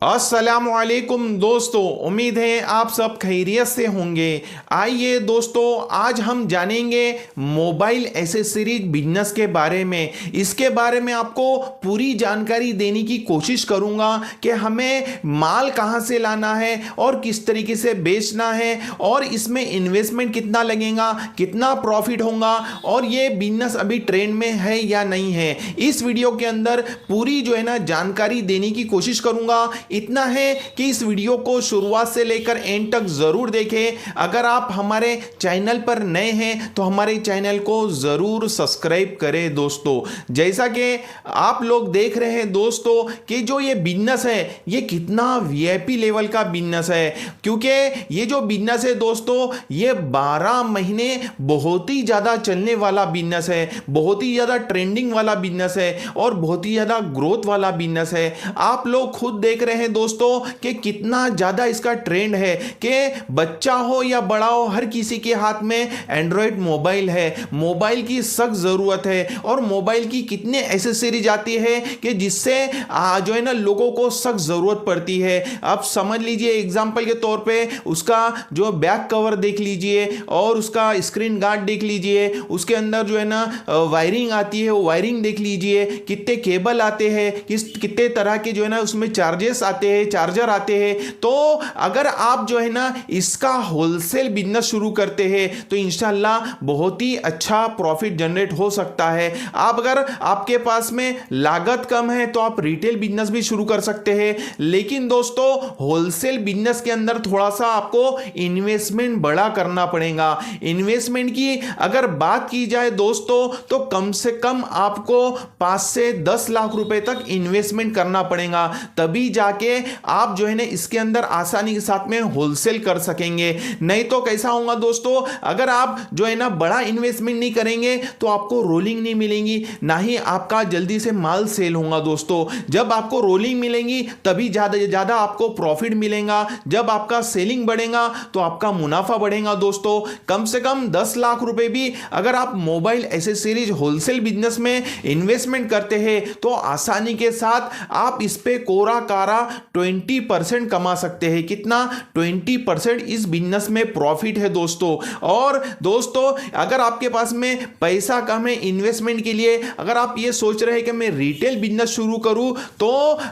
अस्सलामुअलैकुम दोस्तों, उम्मीद है आप सब खैरियत से होंगे। आइए दोस्तों, आज हम जानेंगे मोबाइल एसेसरीज बिजनेस के बारे में। इसके बारे में आपको पूरी जानकारी देने की कोशिश करूंगा कि हमें माल कहां से लाना है और किस तरीके से बेचना है और इसमें इन्वेस्टमेंट कितना लगेगा, कितना प्रॉफिट होगा और ये बिजनेस अभी ट्रेंड में है या नहीं है। इस वीडियो के अंदर पूरी जो है ना जानकारी देने की कोशिश करूंगा। इतना है कि इस वीडियो को शुरुआत से लेकर एंड तक जरूर देखें। अगर आप हमारे चैनल पर नए हैं तो हमारे चैनल को जरूर सब्सक्राइब करें दोस्तों। जैसा कि आप लोग देख रहे हैं दोस्तों कि जो ये बिजनेस है ये कितना वीआईपी लेवल का बिजनेस है, क्योंकि ये जो बिजनेस है दोस्तों ये 12 महीने बहुत ही ज्यादा चलने वाला बिजनेस है, बहुत ही ज्यादा ट्रेंडिंग वाला बिजनेस है और बहुत ही ज्यादा ग्रोथ वाला बिजनेस है। आप लोग खुद देख रहे हैं दोस्तों कि कितना ज्यादा इसका ट्रेंड है कि बच्चा हो या बड़ा हो हर किसी के हाथ में एंड्रॉयड मोबाइल है। मोबाइल की सख्त जरूरत है और मोबाइल की कितने एसेसरीज आती है कि जिससे जो है ना लोगों को सख्त जरूरत पड़ती है। आप समझ लीजिए एग्जांपल के तौर पे उसका जो बैक कवर देख लीजिए और उसका स्क्रीन गार्ड देख लीजिए, उसके अंदर जो है ना वायरिंग आती है वो वायरिंग देख लीजिए, कितने केबल आते हैं, कितने तरह के जो है ना उसमें चार्जेस आते हैं, चार्जर आते हैं। तो अगर आप जो है ना इसका होलसेल बिजनेस शुरू करते हैं तो इंशाल्लाह बहुत ही अच्छा प्रॉफिट जनरेट हो सकता है। आप अगर आपके पास में लागत कम है तो आप रिटेल बिजनेस भी शुरू कर सकते हैं, लेकिन दोस्तों होलसेल बिजनेस के अंदर थोड़ा सा आपको इन्वेस्टमेंट बड़ा करना पड़ेगा। इन्वेस्टमेंट की अगर बात की जाए दोस्तों तो कम से कम आपको 5 से 10 लाख रुपए तक इन्वेस्टमेंट करना पड़ेगा, तभी जाके आप जो है ना इसके अंदर आसानी के साथ में होलसेल कर सकेंगे। नहीं तो कैसा होगा दोस्तों, अगर आप जो है ना बड़ा इन्वेस्टमेंट नहीं करेंगे तो आपको रोलिंग नहीं मिलेंगी, ना ही आपका जल्दी से माल सेल होगा दोस्तों। जब आपको रोलिंग मिलेंगी तभी ज्यादा आपको प्रॉफिट मिलेगा। जब आपका सेलिंग बढ़ेगा तो आपका मुनाफा बढ़ेगा दोस्तों। कम से कम 10 लाख रुपए भी अगर आप मोबाइल एसेसरीज होलसेल बिजनेस में इन्वेस्टमेंट करते हैं तो आसानी के साथ आप इस पे कोरा कारा 20% कमा सकते हैं। कितना? 20% इस बिजनेस में प्रॉफिट है दोस्तों। और दोस्तों अगर आपके पास में पैसा कम है इन्वेस्टमेंट के लिए, अगर आप ये सोच रहे हैं कि मैं रिटेल बिजनेस शुरू करूं तो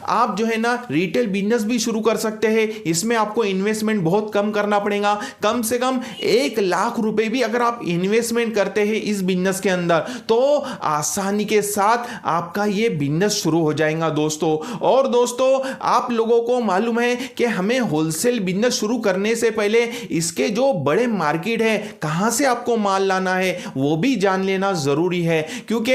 आप जो है ना रिटेल बिजनेस भी शुरू कर सकते हैं। इसमें आपको इन्वेस्टमेंट बहुत कम करना पड़ेगा। कम से कम 1 लाख रुपए भी अगर आप इन्वेस्टमेंट करते हैं इस बिजनेस के अंदर तो आसानी के साथ आपका ये बिजनेस शुरू हो जाएगा दोस्तों। और दोस्तों आप लोगों को मालूम है कि हमें होलसेल बिजनेस शुरू करने से पहले इसके जो बड़े मार्केट है, कहां से आपको माल लाना है वो भी जान लेना जरूरी है, क्योंकि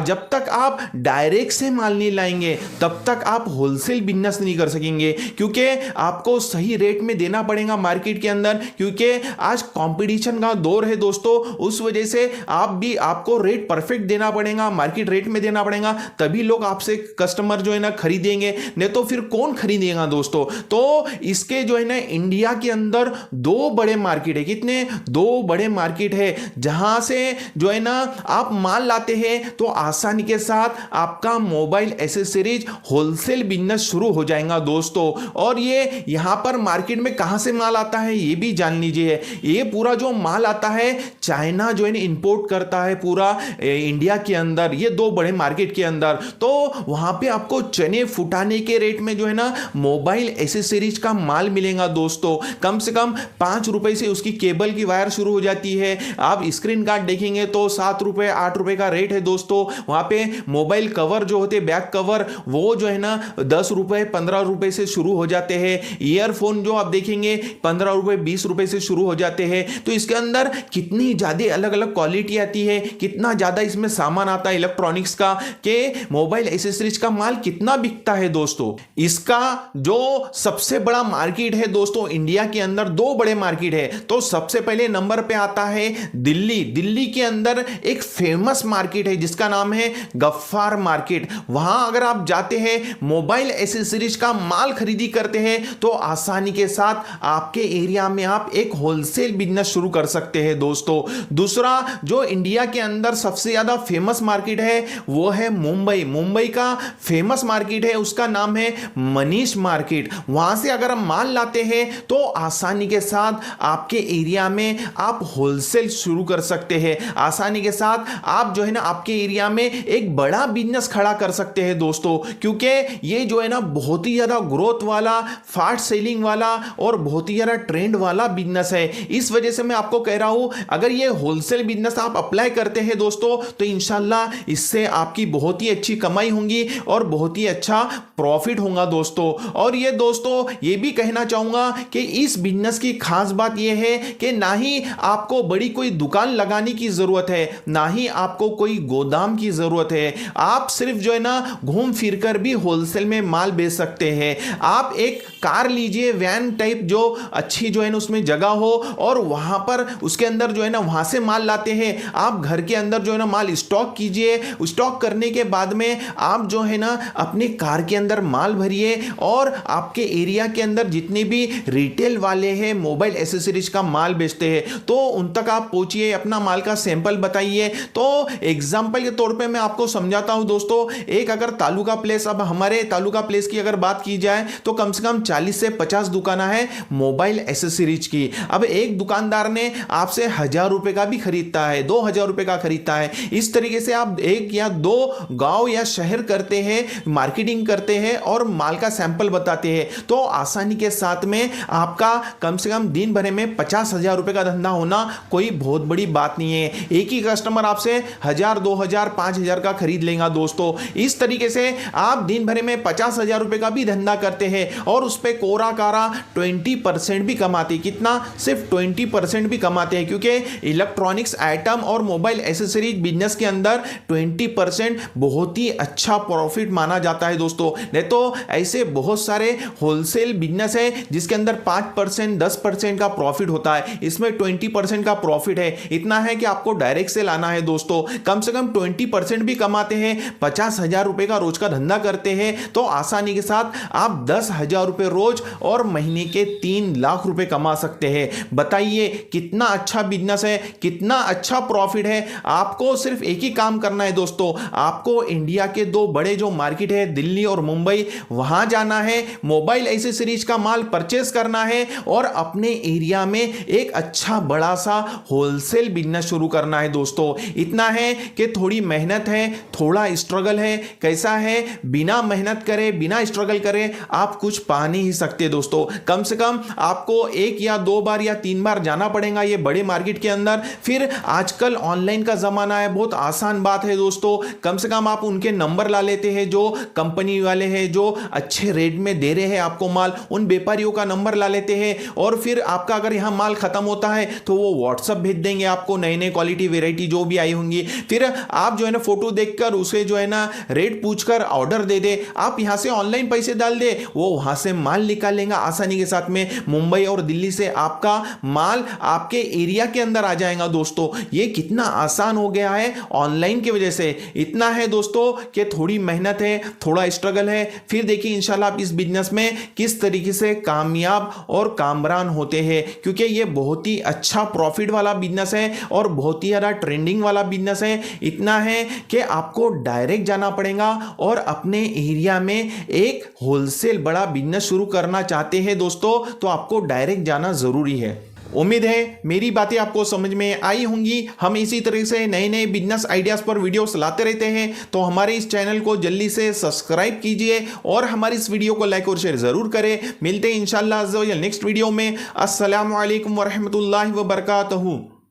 जब तक आप डायरेक्ट से माल नहीं लाएंगे तब तक आप होलसेल बिजनेस नहीं कर सकेंगे, क्योंकि आपको सही रेट में देना पड़ेगा मार्केट के अंदर, क्योंकि आज कंपटीशन का दौर है दोस्तों। उस वजह से आपको रेट परफेक्ट देना पड़ेगा, मार्केट रेट में देना पड़ेगा, तभी लोग आपसे कस्टमर जो है ना खरीदेंगे, नहीं तो फिर कौन खरीदेगा दोस्तों। तो इसके जो है ना इंडिया के अंदर 2 बड़े मार्केट है। कितने? 2 बड़े मार्केट है जहां से जो है ना आप माल लाते हैं तो आसानी के साथ आपका मोबाइल एसेसरीज होलसेल बिजनेस शुरू हो जाएगा दोस्तों। और ये यहां पर मार्केट में कहां से माल आता है ये भी जान लीजिए। ये पूरा जो माल आता है चाइना जो है ना इंपोर्ट करता है पूरा इंडिया के अंदर, ये 2 बड़े मार्केट के अंदर। तो वहां पे आपको चने फुटाने के रेट में जो है ना मोबाइल एसेसरीज का माल मिलेगा दोस्तों। कम से कम 5 रुपए से उसकी केबल की वायर शुरू हो जाती है। आप स्क्रीन गार्ड देखेंगे तो 7 रुपए 8 रुपए का रेट है दोस्तों। वहां पे मोबाइल कवर जो होते बैक कवर वो जो है ना 10 रुपए 15 रुपए से शुरू हो जाते हैं। ईयरफोन जो आप देखेंगे 15 रुपए 20 रुपए से शुरू हो जाते हैं। तो इसके अंदर कितनी ज्यादा अलग अलग क्वालिटी आती है, कितना ज्यादा इसमें सामान आता है इलेक्ट्रॉनिक्स का, कि मोबाइल एसेसरीज का माल कितना बिकता है दोस्तों। इसका जो सबसे बड़ा मार्केट है दोस्तों इंडिया के अंदर 2 बड़े मार्केट है। तो सबसे पहले नंबर पे आता है दिल्ली। दिल्ली के अंदर एक फेमस मार्केट है जिसका नाम है गफ्फार मार्केट। वहां अगर आप जाते हैं मोबाइल एसेसरीज का माल खरीदी करते हैं तो आसानी के साथ आपके एरिया में आप एक होलसेल बिजनेस शुरू कर सकते हैं दोस्तों। दूसरा जो इंडिया के अंदर सबसे ज्यादा फेमस मार्केट है वो है मुंबई। मुंबई का फेमस मार्केट है, उसका नाम है मनीष मार्केट, वहां से अगर हम माल लाते हैं तो आसानी के साथ आपके एरिया में आप होलसेल शुरू कर सकते हैं। आसानी के साथ आप जो है ना आपके एरिया में एक बड़ा बिजनेस खड़ा कर सकते हैं दोस्तों, क्योंकि ये जो है ना बहुत ही ज्यादा ग्रोथ वाला, फास्ट सेलिंग वाला और बहुत ही ज्यादा ट्रेंड वाला बिजनेस है। इस वजह से मैं आपको कह रहा हूं, अगर ये होलसेल बिजनेस आप अप्लाई करते हैं दोस्तों तो इंशाल्लाह इससे आपकी बहुत ही अच्छी कमाई होगी और बहुत ही अच्छा प्रॉफिट होगा दोस्तों। और ये दोस्तों ये भी कहना चाहूंगा कि इस बिजनेस की खास बात यह है कि ना ही आपको बड़ी कोई दुकान लगाने की जरूरत है, ना ही आपको कोई गोदाम की जरूरत है। आप सिर्फ जो है ना घूम फिर कर भी होलसेल में माल बेच सकते हैं। आप एक कार लीजिए, वैन टाइप, जो अच्छी जो है ना उसमें जगह हो और वहां पर उसके अंदर जो है ना वहां से माल लाते हैं। आप घर के अंदर जो है ना माल स्टॉक कीजिए, स्टॉक करने के बाद में आप जो है ना अपनी कार के अंदर माल भरिए और आपके एरिया के अंदर जितने भी रिटेल वाले हैं मोबाइल एसेसरीज का माल बेचते हैं तो उन तक आप पहुंचिए, अपना माल का सैंपल बताइए। तो एग्जांपल के तौर पे मैं आपको समझाता हूं दोस्तों, एक अगर तालुका प्लेस, अब हमारे तालुका प्लेस की अगर बात की जाए तो कम से कम 40 से 50 दुकानें हैं मोबाइल एसेसरीज की। अब एक दुकानदार ने आपसे 1000 रुपए का भी खरीदता है, 2000 रुपए का खरीदता है। इस तरीके से आप एक या दो गांव या शहर करते हैं, मार्केटिंग करते हैं और माल का सैंपल बताते हैं तो आसानी के साथ में आपका कम से कम दिन भर में 50,000 रुपए का धंधा होना कोई बहुत बड़ी बात नहीं है। एक ही कस्टमर आपसे 1000, 2000, 5000 का खरीद लेगा दोस्तों। इस तरीके से आप दिन भर में 50,000 रुपए का भी धंधा करते हैं और उस पर कोरा कारा 20% भी कमाते। कितना? सिर्फ 20% भी कमाते हैं, क्योंकि इलेक्ट्रॉनिक्स आइटम और मोबाइल एसेसरीज बिजनेस के अंदर 20% बहुत ही अच्छा प्रॉफिट माना जाता है दोस्तों। नहीं तो ऐसे बहुत सारे होलसेल बिजनेस है जिसके अंदर 5%, 10% का प्रॉफिट होता है, इसमें 20% का प्रॉफिट है। इतना है कि आपको डायरेक्ट से लाना है दोस्तों। कम से कम 20% भी कमाते हैं, 50,000 रुपए का रोज का धंधा करते हैं तो आसानी के साथ आप 10,000 रुपए रोज और महीने के 3 लाख रुपए कमा सकते हैं। बताइए कितना अच्छा बिजनेस है, कितना अच्छा प्रॉफिट है। आपको सिर्फ एक ही काम करना है दोस्तों, आपको इंडिया के दो बड़े जो मार्केट है दिल्ली और मुंबई, वहां जाना है, मोबाइल एसेसरीज का माल परचेस करना है और अपने एरिया में एक अच्छा बड़ा सा होलसेल बिजनेस शुरू करना है दोस्तों। इतना है कि थोड़ी मेहनत है, थोड़ा स्ट्रगल है। कैसा है? बिना मेहनत करे, बिना स्ट्रगल करे आप कुछ पा नहीं सकते दोस्तों। कम से कम आपको 1 या 2 बार या 3 बार जाना पड़ेगा ये बड़े मार्केट के अंदर। फिर आजकल ऑनलाइन का जमाना है, बहुत आसान बात है दोस्तों। कम से कम आप उनके नंबर ला लेते हैं जो कंपनी वाले हैं, जो अच्छे रेट में दे रहे हैं आपको माल, उन व्यापारियों का नंबर ला लेते हैं और फिर आपका अगर यहां माल खत्म होता है तो वो व्हाट्सएप भेज देंगे आपको, नई नई क्वालिटी वेराइटी जो भी आई होंगी। फिर आप जो है ना फोटो देखकर उसे जो है ना रेट पूछकर ऑर्डर दे दे, आप यहां से ऑनलाइन पैसे डाल दे, वो वहां से माल निकाल लेगा आसानी के साथ में। मुंबई और दिल्ली से आपका माल आपके एरिया के अंदर आ जाएगा दोस्तों। ये कितना आसान हो गया है ऑनलाइन की वजह से। इतना है दोस्तों कि थोड़ी मेहनत है, थोड़ा स्ट्रगल है, फिर देखिए इंशाल्लाह आप इस बिजनेस में किस तरीके से कामयाब और कामरान होते हैं, क्योंकि ये बहुत ही अच्छा प्रॉफिट वाला बिजनेस है और बहुत ही ज्यादा ट्रेंडिंग वाला बिजनेस है। इतना है कि आपको डायरेक्ट जाना पड़ेगा और अपने एरिया में एक होलसेल बड़ा बिजनेस शुरू करना चाहते हैं दोस्तों तो आपको डायरेक्ट जाना जरूरी है। उम्मीद है मेरी बातें आपको समझ में आई होंगी। हम इसी तरह से नए नए बिजनेस आइडियाज पर वीडियोस लाते रहते हैं, तो हमारे इस चैनल को जल्दी से सब्सक्राइब कीजिए और हमारी इस वीडियो को लाइक और शेयर जरूर करें। मिलते हैं इंशाल्लाह नेक्स्ट वीडियो में। अस्सलामु अलैकुम वरहमतुल्लाहि वबरकातुहू।